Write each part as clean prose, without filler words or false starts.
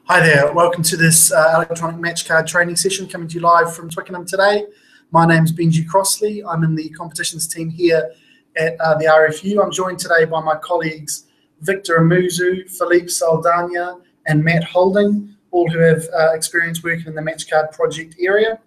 Hi there, welcome to this electronic match card training session coming to you live from Twickenham today. My name's Benji Crossley. I'm in the competitions team here at the RFU. I'm joined today by my colleagues Victor Amuzu, Philippe Saldana and Matt Holding, all who have experience working in the match card project area.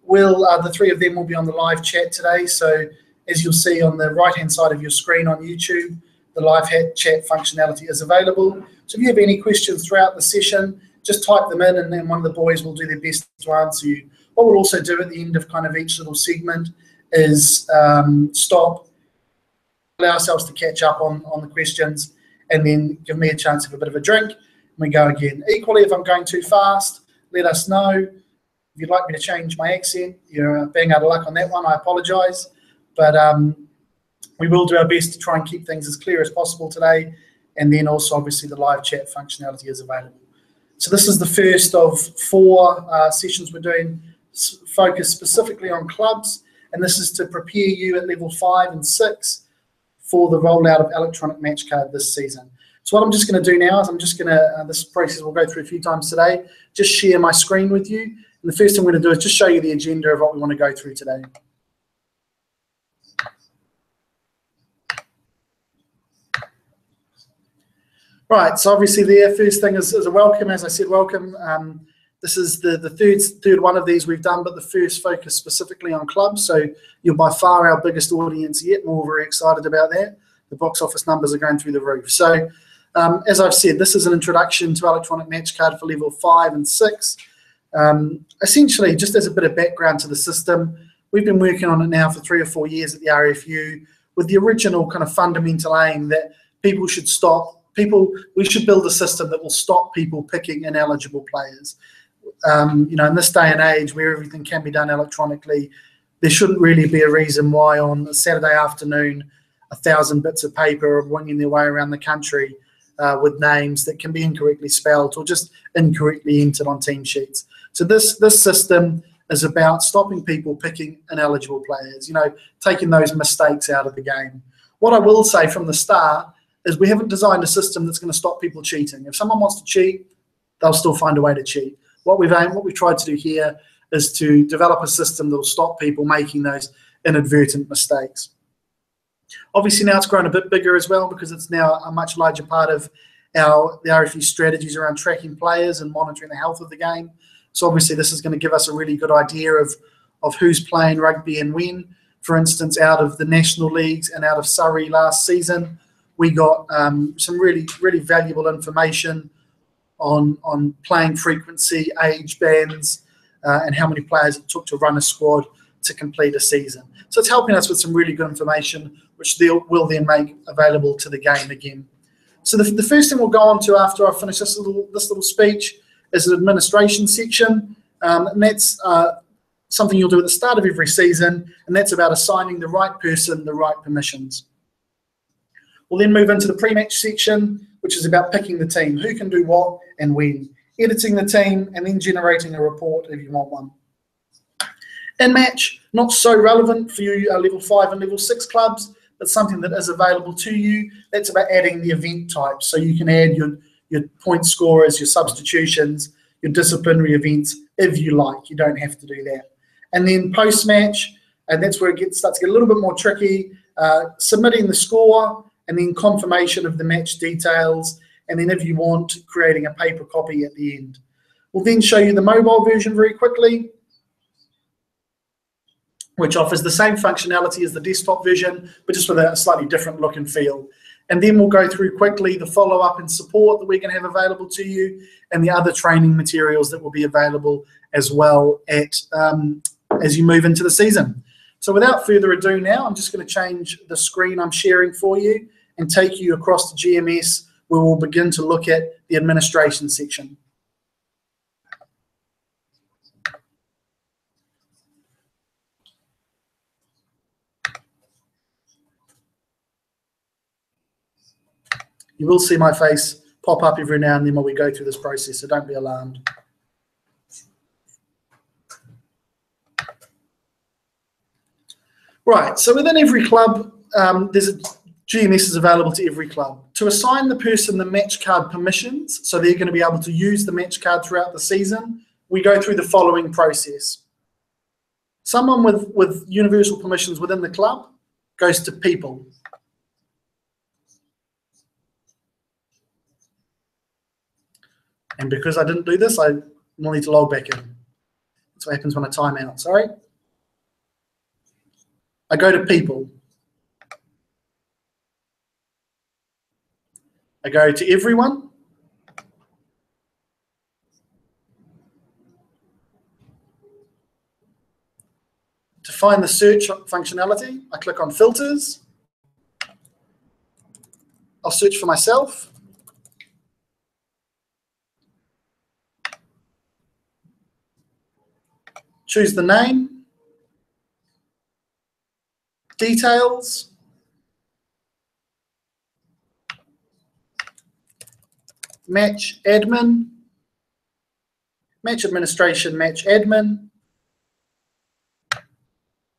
The three of them will be on the live chat today, so as you'll see on the right hand side of your screen on YouTube, the live chat functionality is available. So if you have any questions throughout the session, just type them in and then one of the boys will do their best to answer you. What we'll also do at the end of kind of each little segment is stop, allow ourselves to catch up on the questions, and then give me a chance to have a bit of a drink, and we go again. Equally, if I'm going too fast, let us know. If you'd like me to change my accent, you're being out of luck on that one, I apologise. But we will do our best to try and keep things as clear as possible today, and then also obviously the live chat functionality is available. So this is the first of four sessions we're doing, focused specifically on clubs, and this is to prepare you at level 5 and 6 for the rollout of electronic match card this season. So what I'm just going to do now is I'm just going to, this process we'll go through a few times today, just share my screen with you. And the first thing I'm going to do is just show you the agenda of what we want to go through today. Right, so obviously the first thing is a welcome. As I said, welcome. This is the third one of these we've done, but the first focus specifically on clubs. So you're by far our biggest audience yet, and we're very excited about that. The box office numbers are going through the roof. So as I've said, this is an introduction to electronic match card for level 5 and 6. Essentially, just as a bit of background to the system, we've been working on it now for 3 or 4 years at the RFU with the original kind of fundamental aim that people should stop. We should build a system that will stop people picking ineligible players. You know, in this day and age where everything can be done electronically, there shouldn't really be a reason why on a Saturday afternoon 1,000 bits of paper are winging their way around the country with names that can be incorrectly spelled or just incorrectly entered on team sheets. So this system is about stopping people picking ineligible players, you know, taking those mistakes out of the game. What I will say from the start is we haven't designed a system that's going to stop people cheating. If someone wants to cheat, they'll still find a way to cheat. What we've tried to do here is to develop a system that will stop people making those inadvertent mistakes. Obviously now it's grown a bit bigger as well because it's now a much larger part of the RFU strategies around tracking players and monitoring the health of the game. So obviously this is going to give us a really good idea of who's playing rugby and when. For instance, out of the national leagues and out of Surrey last season, we got some really valuable information on playing frequency, age bands, and how many players it took to run a squad to complete a season. So it's helping us with some really good information, which we'll then make available to the game again. So the first thing we'll go on to after I finish this little speech is an administration section, and that's something you'll do at the start of every season, and that's about assigning the right person the right permissions. We'll then move into the pre-match section, which is about picking the team, who can do what and when, editing the team, and then generating a report if you want one. In match, not so relevant for you level 5 and level 6 clubs, but something that is available to you. That's about adding the event types. So you can add your point scorers, your substitutions, your disciplinary events if you like. You don't have to do that. And then post-match, and that's where it starts to get a little bit more tricky, submitting the score, and then confirmation of the match details, and then if you want, creating a paper copy at the end. We'll then show you the mobile version very quickly, which offers the same functionality as the desktop version, but just with a slightly different look and feel. And then we'll go through quickly the follow-up and support that we're going to have available to you, and the other training materials that will be available as well as you move into the season. So without further ado now, I'm just going to change the screen I'm sharing for you and take you across to GMS, where we'll begin to look at the administration section. You will see my face pop up every now and then while we go through this process, so don't be alarmed. Right, so within every club, GMS is available to every club. To assign the person the match card permissions, so they're going to be able to use the match card throughout the season, we go through the following process. Someone with universal permissions within the club goes to people. And because I didn't do this, I will need to log back in. That's what happens when I time out, sorry. I go to people. I go to everyone. To find the search functionality, I click on filters. I'll search for myself. Choose the name. Details. Match admin. Match administration, match admin.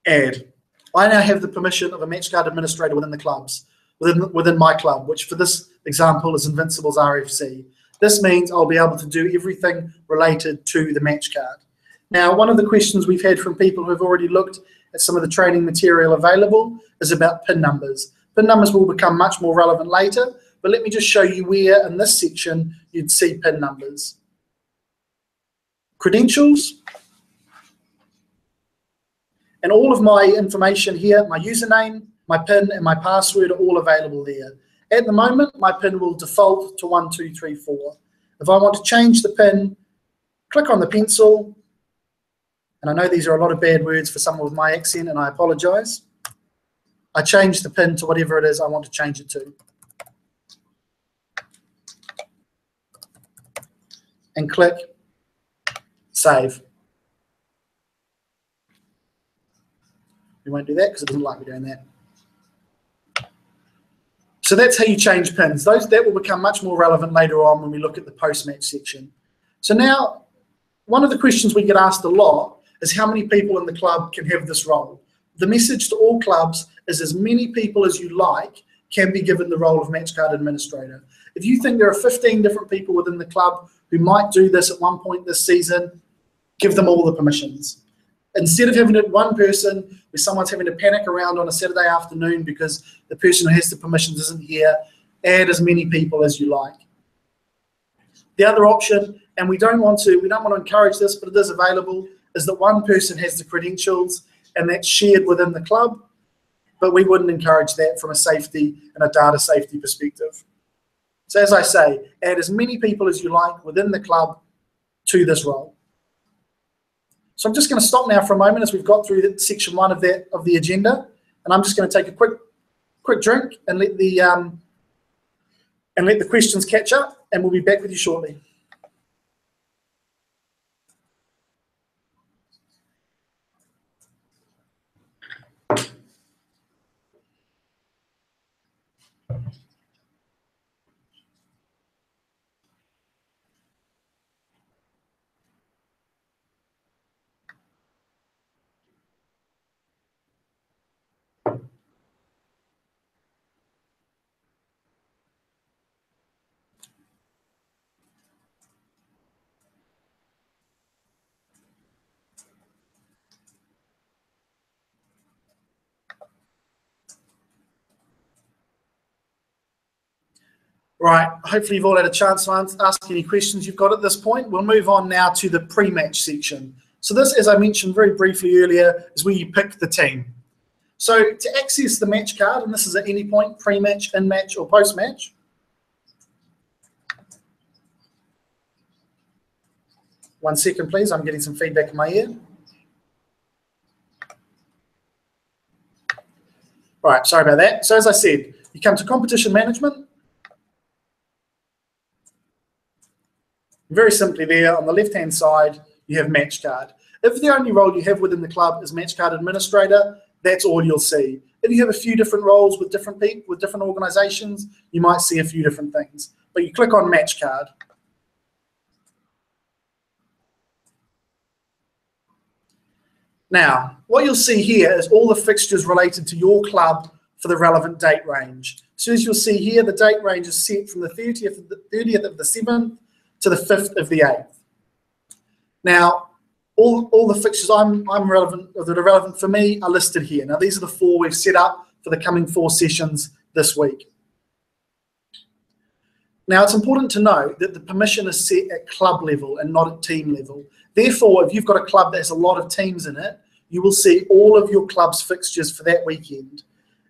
Add. I now have the permission of a match card administrator within the clubs, within my club, which for this example is Invincibles RFC. This means I'll be able to do everything related to the match card. Now, one of the questions we've had from people who have already looked at some of the training material available is about PIN numbers. PIN numbers will become much more relevant later, but let me just show you where in this section you'd see PIN numbers. Credentials. And all of my information here, my username, my PIN, and my password are all available there. At the moment, my PIN will default to 1234. If I want to change the PIN, click on the pencil. And I know these are a lot of bad words for someone with my accent, and I apologize. I change the PIN to whatever it is I want to change it to. And click Save. We won't do that because it doesn't like me doing that. So that's how you change pins. That will become much more relevant later on when we look at the post-match section. So now, one of the questions we get asked a lot is how many people in the club can have this role. The message to all clubs is as many people as you like can be given the role of match card administrator. If you think there are 15 different people within the club who might do this at one point this season, give them all the permissions. Instead of having it one person where someone's having to panic around on a Saturday afternoon because the person who has the permissions isn't here, add as many people as you like. The other option, and we don't want to encourage this, but it is available, is that one person has the credentials and that's shared within the club, but we wouldn't encourage that from a safety and a data safety perspective. So as I say, add as many people as you like within the club to this role. So I'm just going to stop now for a moment as we've got through section 1 of the agenda, and I'm just going to take a quick drink and let the questions catch up, and we'll be back with you shortly. Right, hopefully you've all had a chance to ask any questions you've got at this point. We'll move on now to the pre-match section. So this, as I mentioned very briefly earlier, is where you pick the team. So to access the match card, and this is at any point, pre-match, in-match, or post-match. One second, please. I'm getting some feedback in my ear. Right, sorry about that. So as I said, you come to competition management. Very simply there, on the left-hand side, you have match card. If the only role you have within the club is match card administrator, that's all you'll see. If you have a few different roles with different people, with different organizations, you might see a few different things. But you click on match card. Now, what you'll see here is all the fixtures related to your club for the relevant date range. So as you'll see here, the date range is set from the 30th of the 7th to the 5th of the 8th. Now, all the fixtures that are relevant for me are listed here. Now, these are the 4 we've set up for the coming 4 sessions this week. Now, it's important to note that the permission is set at club level and not at team level. Therefore, if you've got a club that has a lot of teams in it, you will see all of your club's fixtures for that weekend.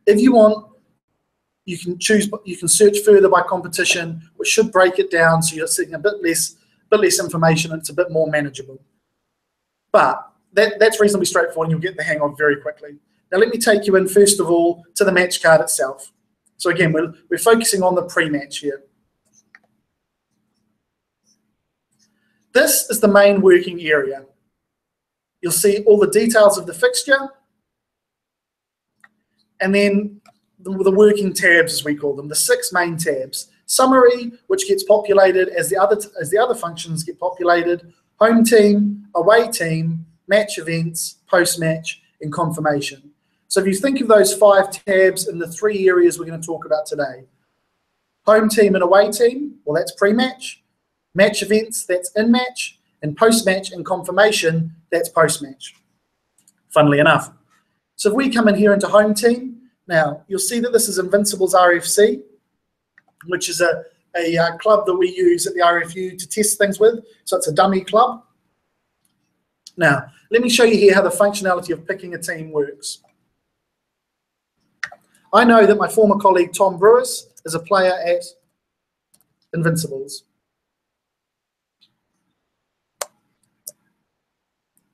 If you want, you can search further by competition, which should break it down so you're seeing a bit less information and it's a bit more manageable. But that's reasonably straightforward and you'll get the hang of very quickly. Now let me take you in first of all to the match card itself. So again, we're focusing on the pre-match here. This is the main working area. You'll see all the details of the fixture and then the working tabs, as we call them, the 6 main tabs. Summary, which gets populated as the other functions get populated, home team, away team, match events, post-match, and confirmation. So if you think of those 5 tabs in the 3 areas we're going to talk about today, home team and away team, well, that's pre-match, match events, that's in-match, and post-match and confirmation, that's post-match, funnily enough. So if we come in here into home team, now you'll see that this is Invincibles RFC, which is a club that we use at the RFU to test things with. So it's a dummy club. Now, let me show you here how the functionality of picking a team works. I know that my former colleague Tom Brewis is a player at Invincibles.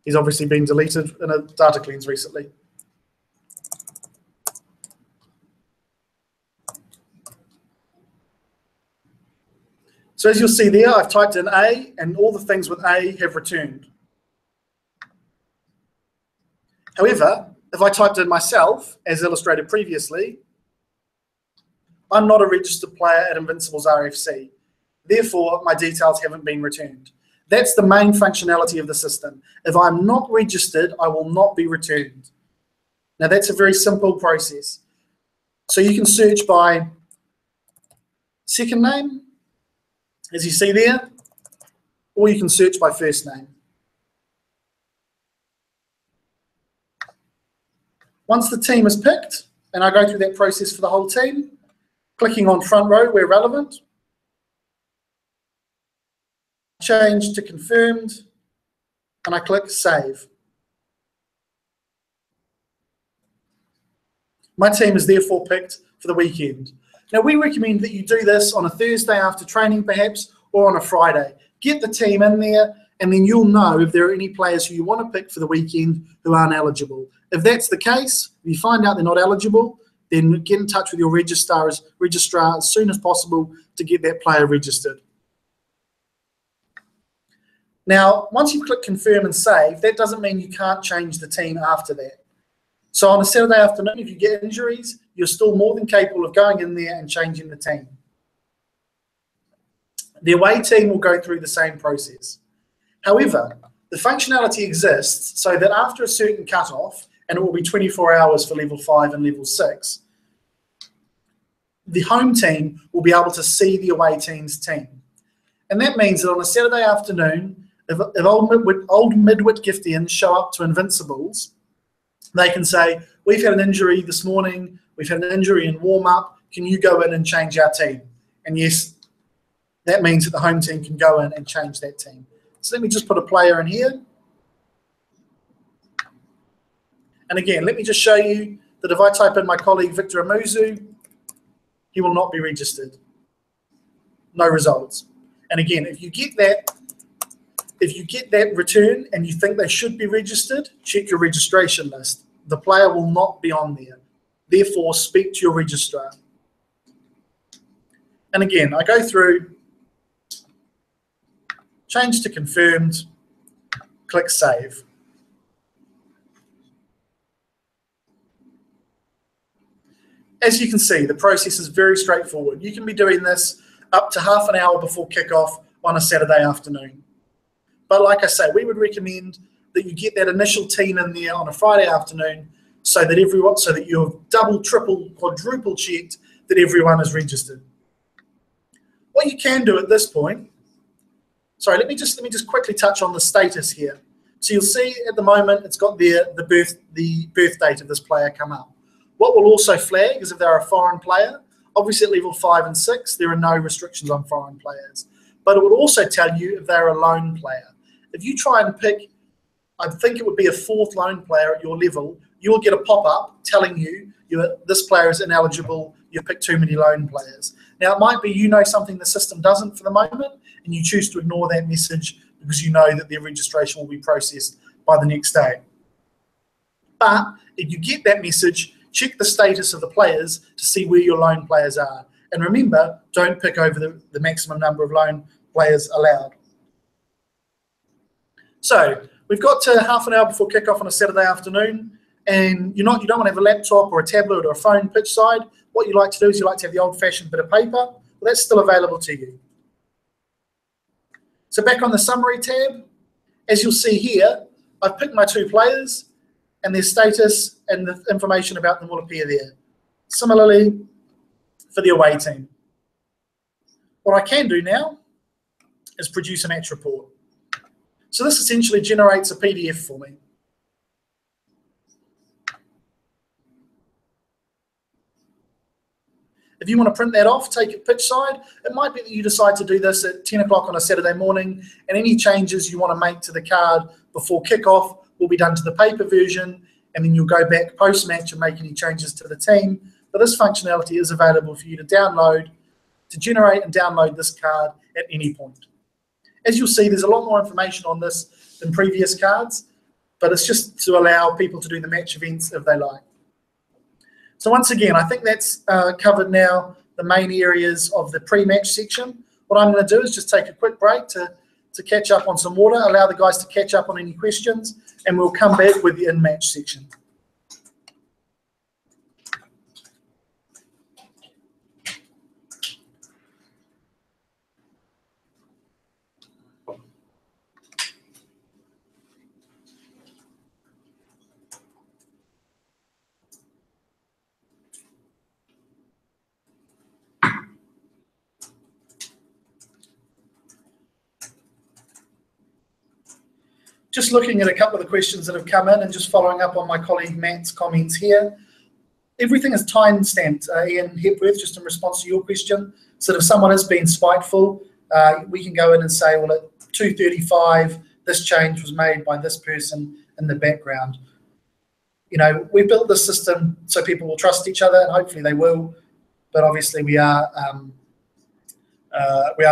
He's obviously been deleted in a data cleanse recently. So as you'll see there, I've typed in A, and all the things with A have returned. However, if I typed in myself, as illustrated previously, I'm not a registered player at Invincibles RFC. Therefore, my details haven't been returned. That's the main functionality of the system. If I'm not registered, I will not be returned. Now, that's a very simple process. So you can search by second name, as you see there, or you can search by first name. Once the team is picked, and I go through that process for the whole team, clicking on front row where relevant, change to confirmed, and I click save. My team is therefore picked for the weekend. Now, we recommend that you do this on a Thursday after training perhaps, or on a Friday. Get the team in there, and then you'll know if there are any players who you want to pick for the weekend who aren't eligible. If that's the case, if you find out they're not eligible, then get in touch with your registrar as soon as possible to get that player registered. Now, once you click confirm and save, that doesn't mean you can't change the team after that. So on a Saturday afternoon, if you get injuries, you're still more than capable of going in there and changing the team. The away team will go through the same process. However, the functionality exists so that after a certain cutoff, and it will be 24 hours for level 5 and level 6, the home team will be able to see the away team's team. And that means that on a Saturday afternoon, if old Midwit Giftians show up to Invincibles, they can say, we've had an injury this morning, we've had an injury in warm-up, can you go in and change our team? And yes, that means that the home team can go in and change that team. So let me just put a player in here. And again, let me just show you that if I type in my colleague Victor Amuzu, he will not be registered. No results. And again, if you get that return and you think they should be registered, check your registration list. The player will not be on there. Therefore, speak to your registrar. And again, I go through, change to confirmed, click save. As you can see, the process is very straightforward. You can be doing this up to half an hour before kickoff on a Saturday afternoon. But like I say, we would recommend that you get that initial team in there on a Friday afternoon so that you've double, triple, quadruple checked that everyone is registered. What you can do at this point, sorry, let me just quickly touch on the status here. So you'll see at the moment it's got the birth date of this player come up. What will also flag is if they're a foreign player. Obviously at level 5 and 6, there are no restrictions on foreign players. But it will also tell you if they're a lone player. If you try and pick, I think it would be a 4th lone player at your level, you'll get a pop-up telling you this player is ineligible, you've picked too many lone players. Now it might be you know something the system doesn't for the moment, and you choose to ignore that message because you know that their registration will be processed by the next day. But if you get that message, check the status of the players to see where your lone players are. And remember, don't pick over the maximum number of lone players allowed. So we've got to half an hour before kickoff on a Saturday afternoon, and you don't want to have a laptop or a tablet or a phone pitch side. What you like to do is you like to have the old-fashioned bit of paper. Well, that's still available to you. So back on the summary tab, as you'll see here, I've picked my 2 players, and their status and the information about them will appear there. Similarly, for the away team. What I can do now is produce a match report. So this essentially generates a PDF for me. If you want to print that off, take it pitch side. It might be that you decide to do this at 10 o'clock on a Saturday morning, and any changes you want to make to the card before kickoff will be done to the paper version, and then you'll go back post-match and make any changes to the team. But this functionality is available for you to download, to generate and download this card at any point. As you'll see, there's a lot more information on this than previous cards, but it's just to allow people to do the match events if they like. So once again, I think that's covered now the main areas of the pre-match section. What I'm going to do is just take a quick break to catch up on some water, allow the guys to catch up on any questions, and we'll come back with the in-match section. Just looking at a couple of the questions that have come in and just following up on my colleague Matt's comments here. Everything is time-stamped, Ian Hepworth, just in response to your question. So if someone has been spiteful, we can go in and say, well, at 2:35, this change was made by this person in the background. You know, we built this system so people will trust each other, and hopefully they will. But obviously we are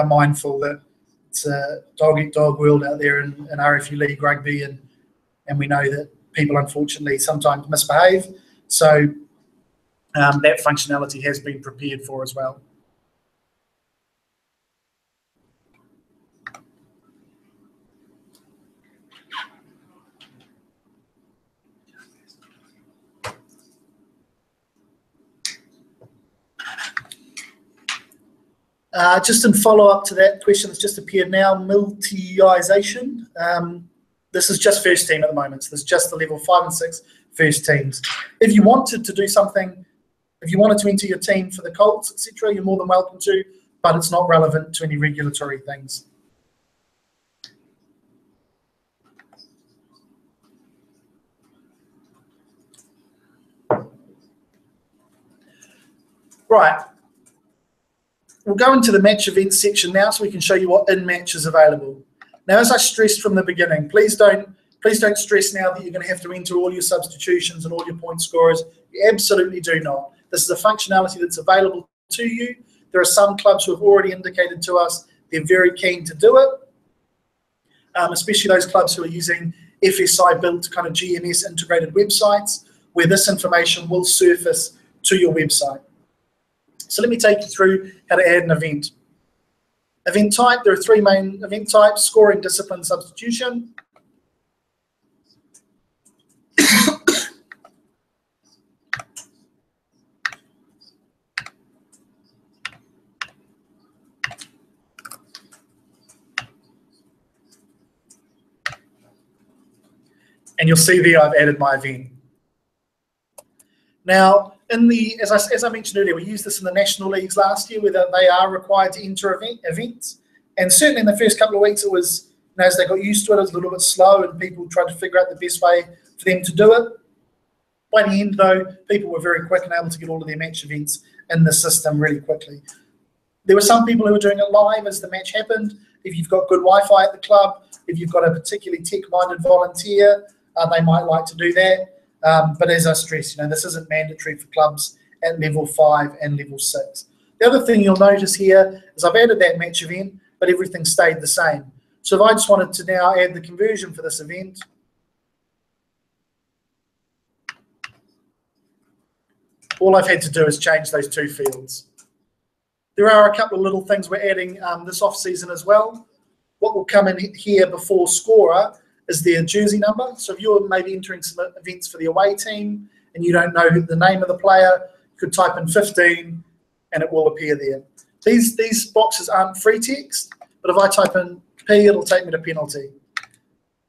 mindful that it's a dog-eat-dog world out there in RFU League Rugby, and we know that people unfortunately sometimes misbehave. So that functionality has been prepared for as well. Just in follow-up to that question that's just appeared now, multi-isation. This is just first team at the moment, so there's just the level 5 and 6 first teams. If you wanted to do something, if you wanted to enter your team for the Colts, etc., you're more than welcome to, but it's not relevant to any regulatory things. Right. We'll go into the match events section now so we can show you what in-match is available. Now, as I stressed from the beginning, please don't stress now that you're going to have to enter all your substitutions and all your point scorers. You absolutely do not. This is a functionality that's available to you. There are some clubs who have already indicated to us they're very keen to do it, especially those clubs who are using FSI-built kind of GMS integrated websites where this information will surface to your website. So let me take you through how to add an event. Event type, there are 3 main event types: scoring, discipline, substitution. And you'll see there I've added my event. Now, as I mentioned earlier, we used this in the national leagues last year, where they are required to enter events. And certainly in the first couple of weeks, it was, as they got used to it, it was a little bit slow, and people tried to figure out the best way for them to do it. By the end, though, people were very quick and able to get all of their match events in the system really quickly. There were some people who were doing it live as the match happened. If you've got good Wi-Fi at the club, if you've got a particularly tech-minded volunteer, they might like to do that. But as I stress, this isn't mandatory for clubs at level 5 and level 6. The other thing you'll notice here is I've added that match event, but everything stayed the same. So if I just wanted to now add the conversion for this event, all I've had to do is change those 2 fields. There are a couple of little things we're adding this off-season as well. What will come in here before scorer is their jersey number. So if you're maybe entering some events for the away team and you don't know the name of the player, you could type in 15 and it will appear there. These boxes aren't free text, but if I type in P, it'll take me to penalty.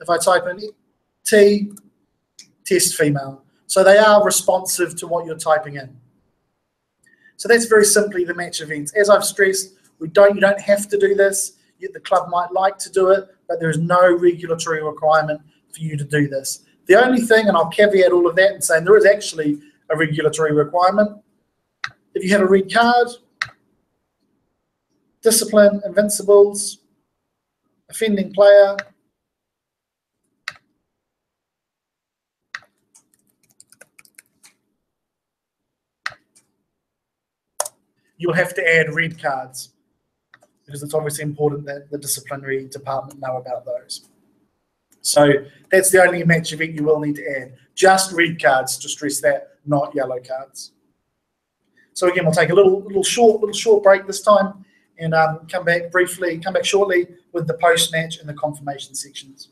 If I type in T, test female. So they are responsive to what you're typing in. So that's very simply the match events. As I've stressed, you don't have to do this. The club might like to do it, but there is no regulatory requirement for you to do this. The only thing, and I'll caveat all of that and say there is actually a regulatory requirement. If you have a red card, discipline, invincibles, offending player, you'll have to add red cards, because it's obviously important that the disciplinary department know about those. So that's the only match event you will need to add. Just red cards, to stress that, not yellow cards. So again, we'll take a little short break this time, and come back shortly with the post-match and the confirmation sections.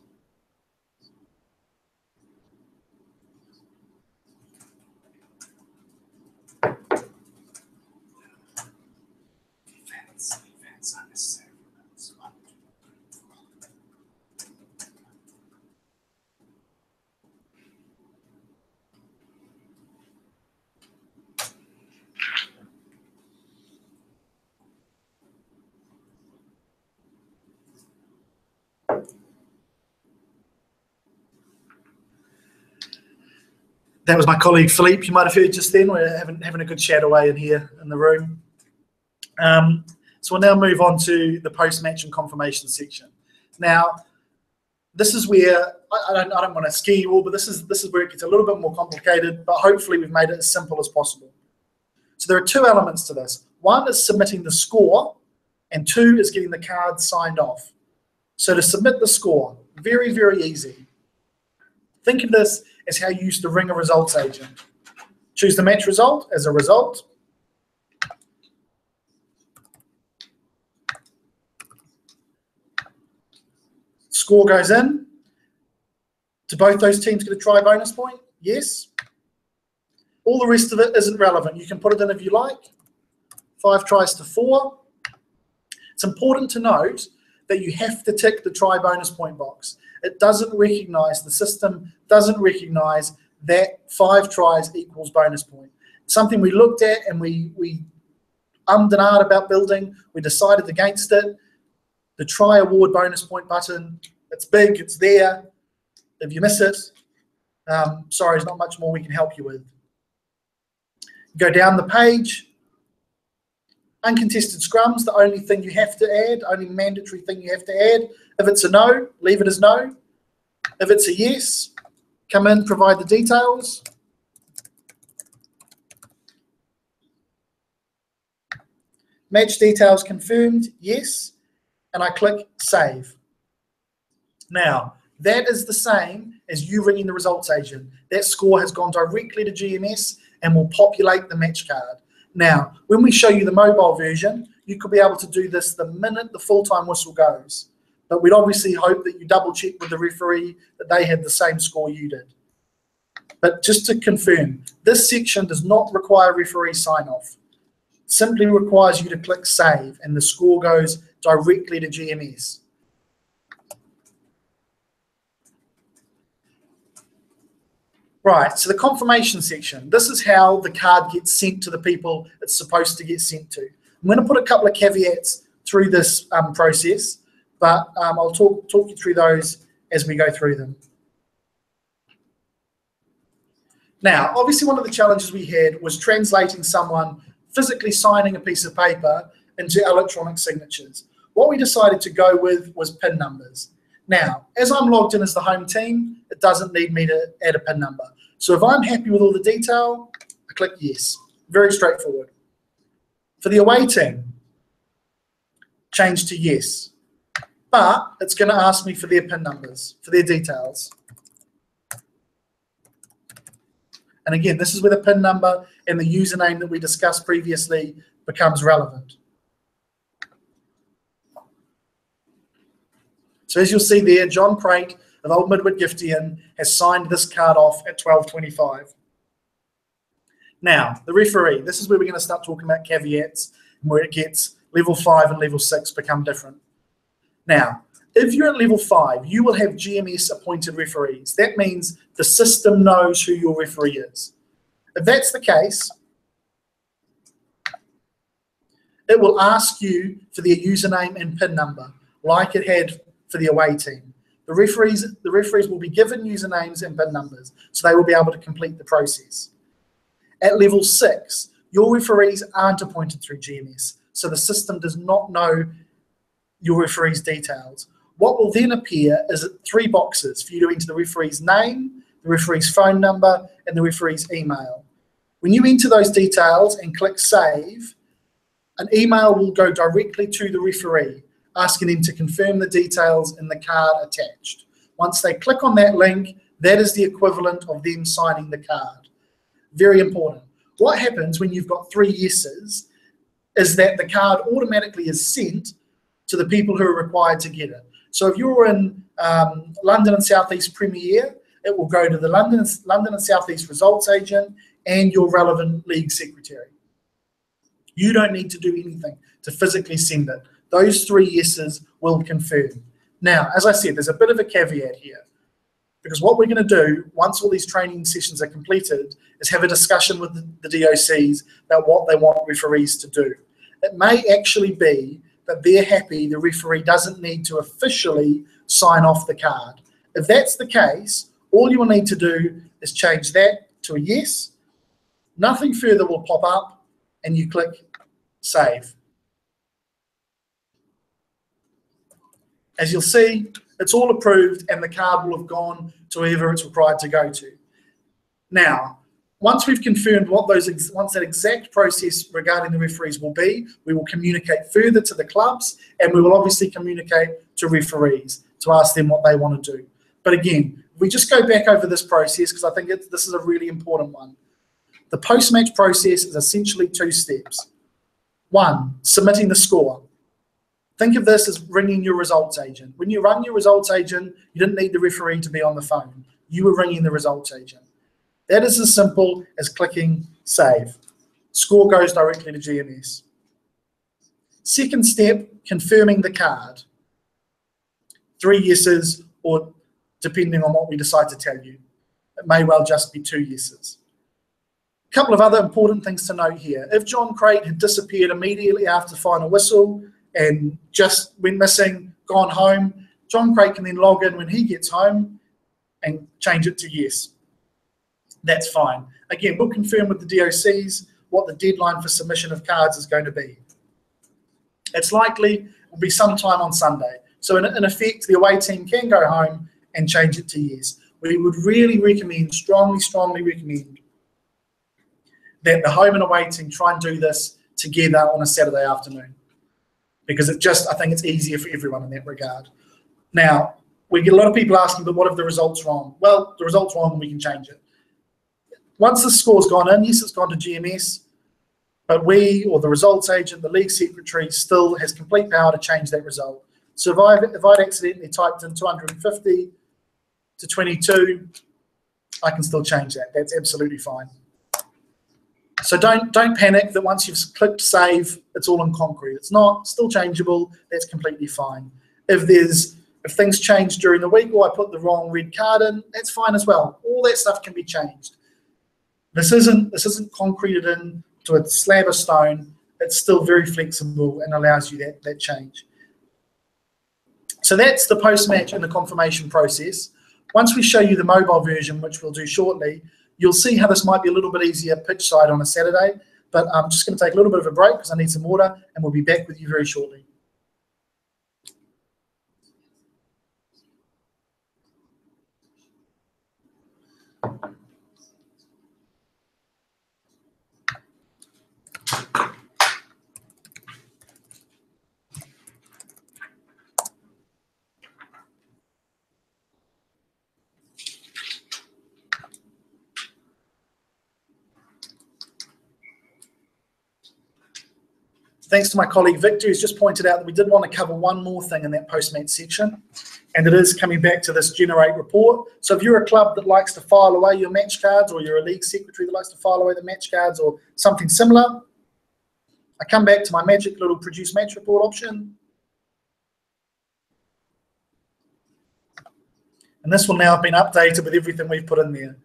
That was my colleague Philippe, you might have heard just then. We're having a good chat away in here in the room. So we'll now move on to the post-match and confirmation section. Now, this is where, I don't want to scare you all, but this is where it gets a little bit more complicated, but hopefully we've made it as simple as possible. So there are 2 elements to this. 1 is submitting the score, and 2 is getting the card signed off. So to submit the score, very, very easy. Think of this as how you used to ring a results agent. Choose the match result as a result. Score goes in. Do both those teams get a try bonus point? Yes. All the rest of it isn't relevant. You can put it in if you like. 5 tries to 4. It's important to note that you have to tick the try bonus point box. It doesn't recognize, the system doesn't recognize that 5 tries equals bonus point. Something we looked at and we ummed and ahed about building. We decided against it. The try award bonus point button, it's big, it's there. If you miss it, sorry, there's not much more we can help you with. Go down the page. Uncontested scrums, the only thing you have to add, only mandatory thing you have to add. If it's a no, leave it as no. If it's a yes, come in, provide the details. Match details confirmed, yes. And I click save. Now, that is the same as you ringing the results agent. That score has gone directly to GMS and will populate the match card. Now, when we show you the mobile version, you could be able to do this the minute the full-time whistle goes. But we'd obviously hope that you double-check with the referee that they had the same score you did. But just to confirm, this section does not require referee sign-off. It simply requires you to click save, and the score goes directly to GMS. Right, so the confirmation section, this is how the card gets sent to the people it's supposed to get sent to. I'm going to put a couple of caveats through this process, but I'll talk you through those as we go through them. Now, obviously one of the challenges we had was translating someone physically signing a piece of paper into electronic signatures. What we decided to go with was PIN numbers. Now, as I'm logged in as the home team, it doesn't need me to add a PIN number. So if I'm happy with all the detail, I click yes. Very straightforward. For the away team, change to yes. But it's going to ask me for their PIN numbers, for their details. And again, this is where the PIN number and the username that we discussed previously becomes relevant. So as you'll see there, John Crate of Old Midwood Giftian has signed this card off at 12:25. Now, the referee, this is where we're going to start talking about caveats and where it gets level 5 and level 6 become different. Now, if you're at level 5, you will have GMS appointed referees. That means the system knows who your referee is. If that's the case, it will ask you for their username and PIN number, like it had for the away team. The referees will be given usernames and PIN numbers, so they will be able to complete the process. At level 6, your referees aren't appointed through GMS, so the system does not know your referee's details. What will then appear is 3 boxes for you to enter the referee's name, the referee's phone number, and the referee's email. When you enter those details and click save, an email will go directly to the referee, asking them to confirm the details in the card attached. Once they click on that link, that is the equivalent of them signing the card. Very important. What happens when you've got 3 yeses is that the card automatically is sent to the people who are required to get it. So if you're in London and South East Premier, it will go to the London and South East results agent and your relevant league secretary. You don't need to do anything to physically send it. Those 3 yeses will confirm. Now, as I said, there's a bit of a caveat here, because what we're going to do once all these training sessions are completed is have a discussion with the DOCs about what they want referees to do. It may actually be that they're happy the referee doesn't need to officially sign off the card. If that's the case, all you will need to do is change that to a yes. Nothing further will pop up, and you click save. As you'll see, it's all approved and the card will have gone to whoever it's required to go to. Now, once we've confirmed what once that exact process regarding the referees will be, we will communicate further to the clubs, and we will obviously communicate to referees to ask them what they want to do. But again, if we just go back over this process, because I think this is a really important one. The post-match process is essentially 2 steps. 1, submitting the score. Think of this as ringing your results agent. When you rang your results agent, you didn't need the referee to be on the phone. You were ringing the results agent. That is as simple as clicking save. Score goes directly to GMS. Second step, confirming the card. 3 yeses, or depending on what we decide to tell you. It may well just be 2 yeses. A couple of other important things to note here. If John Crate had disappeared immediately after final whistle and just went missing, gone home, John Crate can then log in when he gets home and change it to yes. That's fine. Again, we'll confirm with the DOCs what the deadline for submission of cards is going to be. It's likely will be sometime on Sunday. So in effect, the away team can go home and change it to yes. We would really recommend, strongly recommend, that the home and away team try and do this together on a Saturday afternoon, because I think it's easier for everyone in that regard. Now, we get a lot of people asking, but what if the result's wrong? Well, the result's wrong and we can change it. Once the score's gone in, yes, it's gone to GMS, but we, or the results agent, the league secretary, still has complete power to change that result. So if I'd accidentally typed in 250 to 22, I can still change that. That's absolutely fine. So don't panic that once you've clicked save, it's all in concrete. It's not, still changeable. That's completely fine. If things change during the week, or I put the wrong red card in, that's fine as well. All that stuff can be changed. This isn't concreted in to a slab of stone. It's still very flexible and allows you that change. So that's the post-match and the confirmation process. Once we show you the mobile version, which we'll do shortly, you'll see how this might be a little bit easier pitch side on a Saturday. But I'm just going to take a little bit of a break because I need some water, and we'll be back with you very shortly. Thanks to my colleague Victor, who's just pointed out that we did want to cover one more thing in that post-match section, and it is coming back to this generate report. So if you're a club that likes to file away your match cards, or you're a league secretary that likes to file away the match cards or something similar, I come back to my magic little produce match report option. And this will now have been updated with everything we've put in there.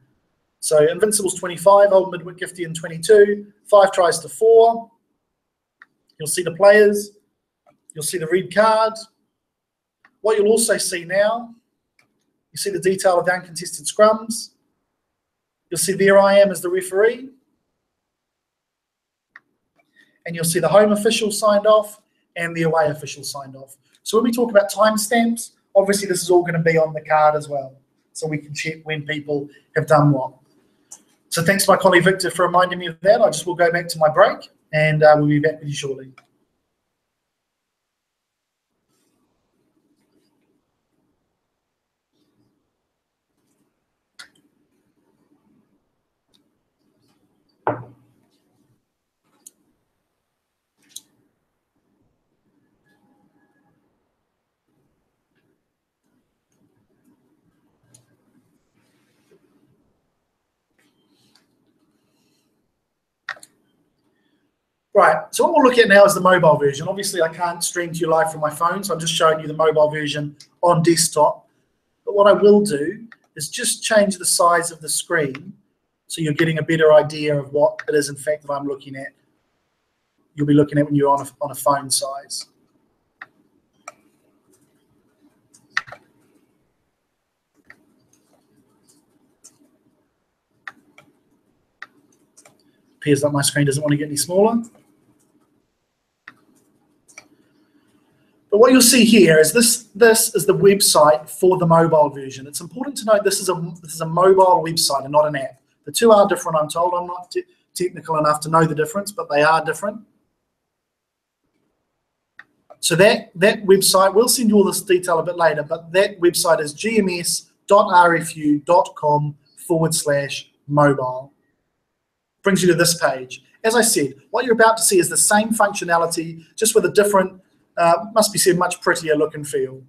So Invincibles 25, Old Mid Whitgiftian 22, 5 tries to 4. You'll see the players. You'll see the red card. What you'll also see now, you see the detail of the uncontested scrums. You'll see there I am as the referee. And you'll see the home official signed off and the away official signed off. So when we talk about timestamps, obviously this is all going to be on the card as well, so we can check when people have done what. So thanks to my colleague Victor for reminding me of that. I just will go back to my break, and we'll be back with you shortly. Right, so what we'll look at now is the mobile version. Obviously, I can't stream to you live from my phone, so I'm just showing you the mobile version on desktop. But what I will do is just change the size of the screen so you're getting a better idea of what it is, in fact, that I'm looking at. You'll be looking at when you're on a phone size. Appears like my screen doesn't want to get any smaller. But what you'll see here is this is the website for the mobile version. It's important to note this is a mobile website and not an app. The two are different, I'm told. I'm not technical enough to know the difference, but they are different. So that website, we'll send you all this detail a bit later, but that website is gms.rfu.com/mobile. Brings you to this page. As I said, what you're about to see is the same functionality, just with a different, must be said, much prettier look and feel.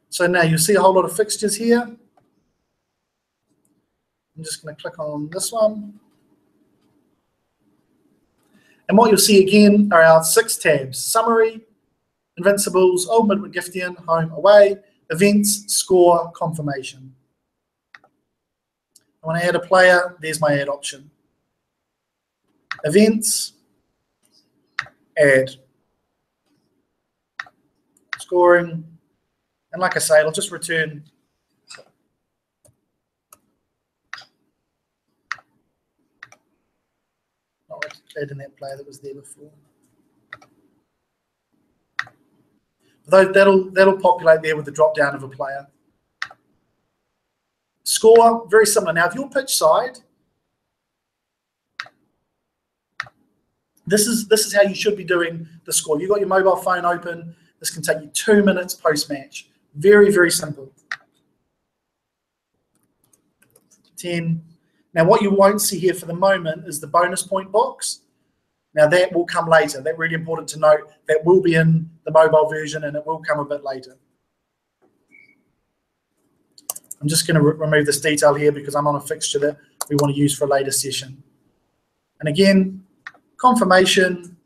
So now you'll see a whole lot of fixtures here. I'm just going to click on this one. And what you'll see again are our 6 tabs: Summary, Invincibles, Old Mid Whitgiftian, Home, Away, Events, Score, Confirmation. I want to add a player, there's my add option. Events, add. Scoring, and like I say, it'll just return add in that player that was there before. That'll populate there with the drop down of a player. Score, very similar. Now, if you're pitch side, this is how you should be doing the score. You've got your mobile phone open. This can take you 2 minutes post-match. Very, very simple. 10. Now, what you won't see here for the moment is the bonus point box. Now, that will come later. That's really important to note. That will be in the mobile version, and it will come a bit later. I'm just going to remove this detail here because I'm on a fixture that we want to use for a later session. And again, confirmation,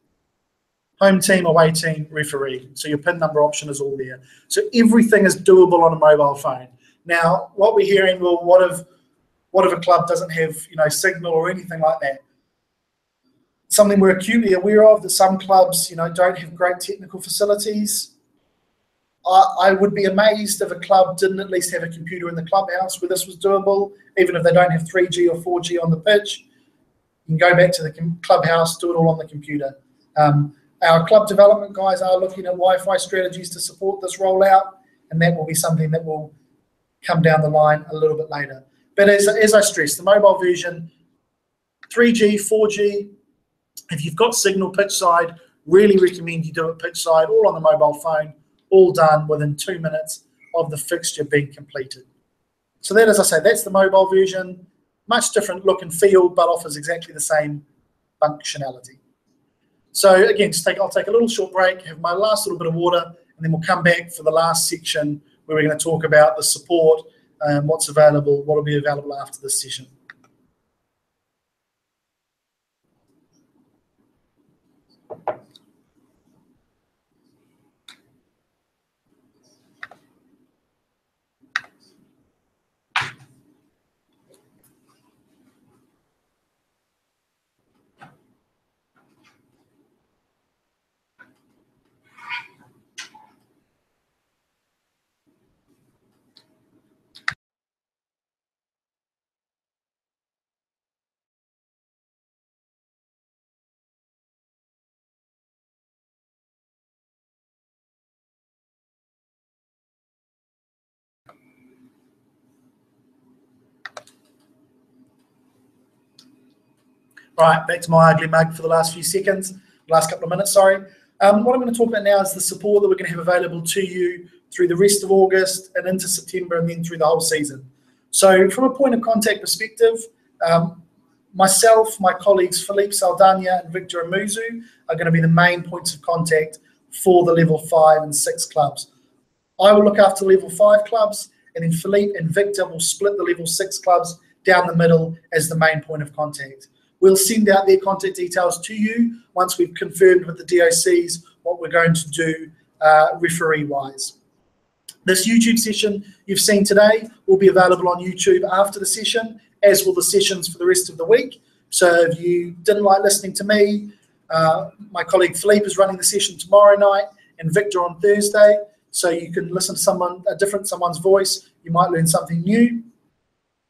home team, away team, referee. So your PIN number option is all there. So everything is doable on a mobile phone. Now, what we're hearing, well, what if a club doesn't have, signal or anything like that? Something we're acutely aware of, that some clubs, don't have great technical facilities. I would be amazed if a club didn't at least have a computer in the clubhouse where this was doable, even if they don't have 3G or 4G on the pitch. You can go back to the clubhouse, do it all on the computer. Our club development guys are looking at Wi-Fi strategies to support this rollout, and that will be something that will come down the line a little bit later. But as I stressed, the mobile version, 3G, 4G, if you've got signal pitch side, really recommend you do it pitch side, all on the mobile phone, all done within 2 minutes of the fixture being completed. So that, as I say, that's the mobile version. Much different look and feel, but offers exactly the same functionality. So again, I'll take a little short break, have my last little bit of water, and then we'll come back for the last section where we're going to talk about the support, what's available, what will be available after this session. Right, back to my ugly mug for the last couple of minutes, sorry. What I'm going to talk about now is the support that we're going to have available to you through the rest of August and into September and then through the whole season. So from a point of contact perspective, myself, my colleagues Philippe Saldana and Victor Amuzu are going to be the main points of contact for the level 5 and 6 clubs. I will look after level 5 clubs, and then Philippe and Victor will split the level 6 clubs down the middle as the main point of contact. We'll send out their contact details to you once we've confirmed with the DOCs what we're going to do referee-wise. This YouTube session you've seen today will be available on YouTube after the session, as will the sessions for the rest of the week. So if you didn't like listening to me, my colleague Philippe is running the session tomorrow night and Victor on Thursday. So you can listen to someone's voice. You might learn something new.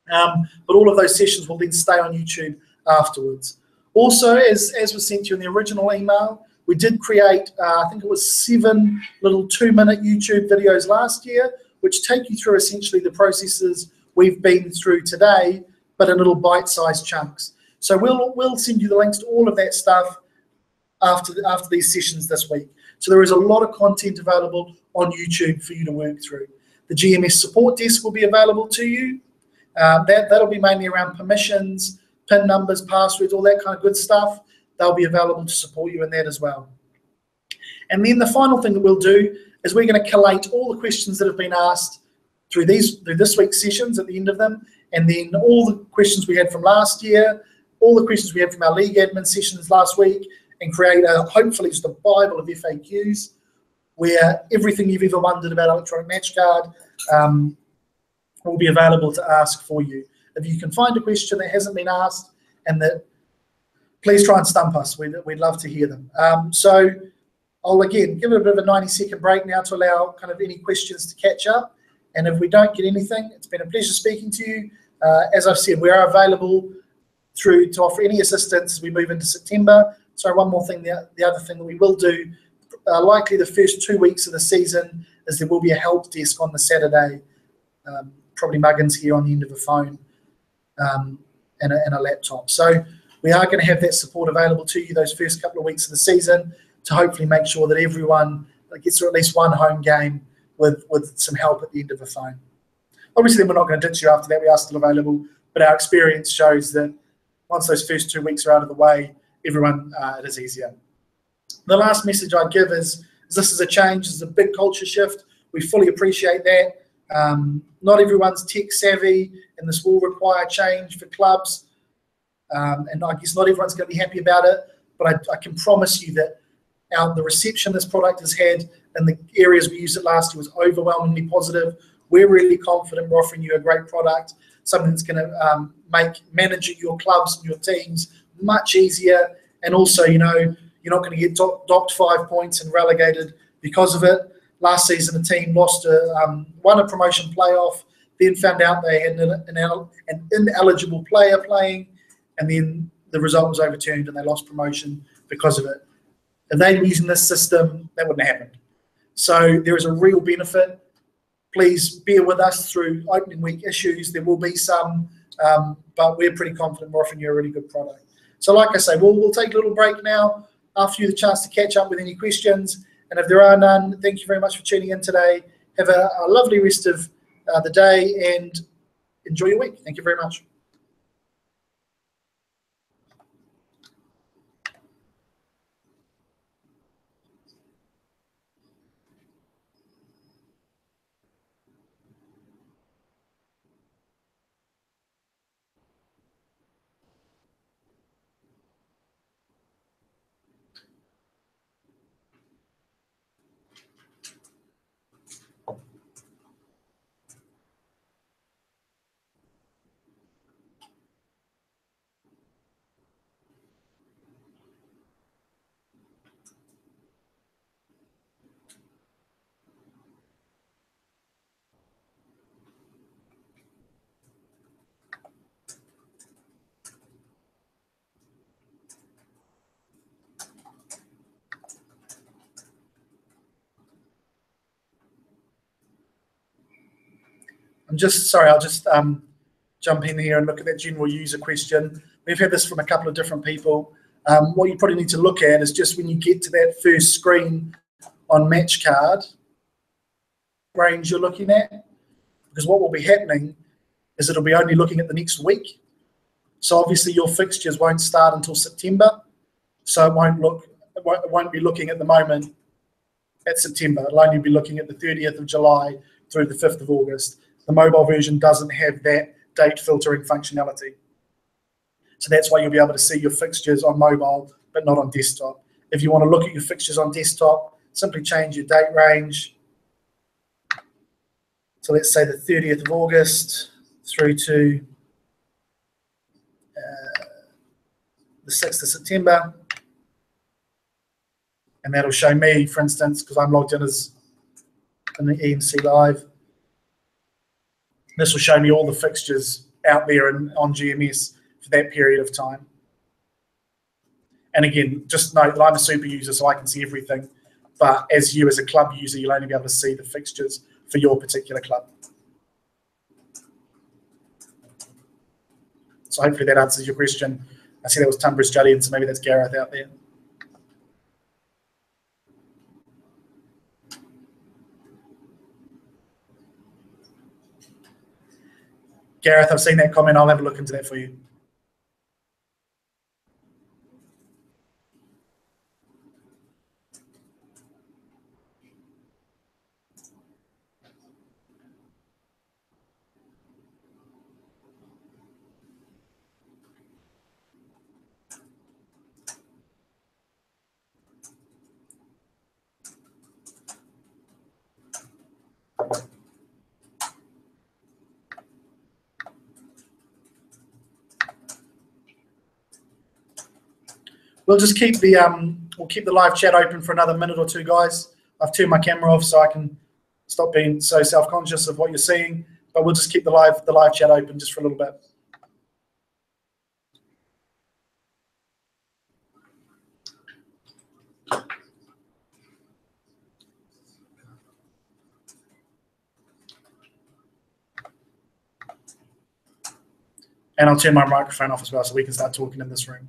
But all of those sessions will then stay on YouTube afterwards. Also, as was sent to you in the original email, we did create, I think it was 7 little 2-minute YouTube videos last year, which take you through essentially the processes we've been through today, but in little bite-sized chunks. So we'll send you the links to all of that stuff after these sessions this week. So there is a lot of content available on YouTube for you to work through. The GMS support desk will be available to you. That'll be mainly around permissions, PIN numbers, passwords, all that kind of good stuff. They'll be available to support you in that as well. And then the final thing that we'll do is we're going to collate all the questions that have been asked through this week's sessions at the end of them, and then all the questions we had from last year, all the questions we had from our league admin sessions last week, and create hopefully just a Bible of FAQs where everything you've ever wondered about electronic match card will be available to ask for you. If you can find a question that hasn't been asked, and that, please try and stump us. We'd love to hear them. So I'll again give it a bit of a 90-second break now to allow kind of any questions to catch up. And if we don't get anything, it's been a pleasure speaking to you. As I've said, we are available to offer any assistance as we move into September. So one more thing, the other thing that we will do, likely the first 2 weeks of the season, is there will be a help desk on the Saturday. Probably Muggins here on the end of a phone and a laptop. So we are going to have that support available to you those first couple of weeks of the season to hopefully make sure that everyone gets through at least one home game with some help at the end of the phone. Obviously, we're not going to ditch you after that. We are still available, but our experience shows that once those first 2 weeks are out of the way, everyone, it is easier. The last message I'd give is this is a change, this is a big culture shift. We fully appreciate that. Not everyone's tech savvy, and this will require change for clubs. And I guess not everyone's going to be happy about it, but I can promise you that The reception this product has had in the areas we used it last year was overwhelmingly positive. We're really confident we're offering you a great product, something that's going to make managing your clubs and your teams much easier. And also, you know, you're not going to get docked 5 points and relegated because of it. Last season, the team won a promotion playoff, then found out they had an ineligible player playing, and then the result was overturned and they lost promotion because of it. If they'd been using this system, that wouldn't have happened. So there is a real benefit. Please bear with us through opening week issues. There will be some, but we're pretty confident we're offering you a really good product. So like I say, we'll take a little break now, after you the chance to catch up with any questions. And if there are none, thank you very much for tuning in today. Have a lovely rest of the day and enjoy your week. Thank you very much. I'll just jump in here and look at that general user question. We've had this from a couple of different people. What you probably need to look at is just when you get to that first screen on Match Card, range you're looking at, because what will be happening is it'll be only looking at the next week. So obviously your fixtures won't start until September, so it won't be looking at the moment at September. It'll only be looking at the 30th of July through the 5th of August. The mobile version doesn't have that date filtering functionality. So that's why you'll be able to see your fixtures on mobile, but not on desktop. If you want to look at your fixtures on desktop, simply change your date range. So let's say the 30th of August through to the 6th of September. And that'll show me, for instance, because I'm logged in as in the EMC Live, this will show me all the fixtures out there on GMS for that period of time. And again, just note that I'm a super user, so I can see everything. But as you, as a club user, you'll only be able to see the fixtures for your particular club. So hopefully that answers your question. I see that was Tunbridge Julian, so maybe that's Gareth out there. Gareth, I've seen that comment. I'll have a look into that for you. We'll just keep the live chat open for another minute or two, guys. I've turned my camera off so I can stop being so self-conscious of what you're seeing. But we'll just keep the live chat open just for a little bit. And I'll turn my microphone off as well so we can start talking in this room.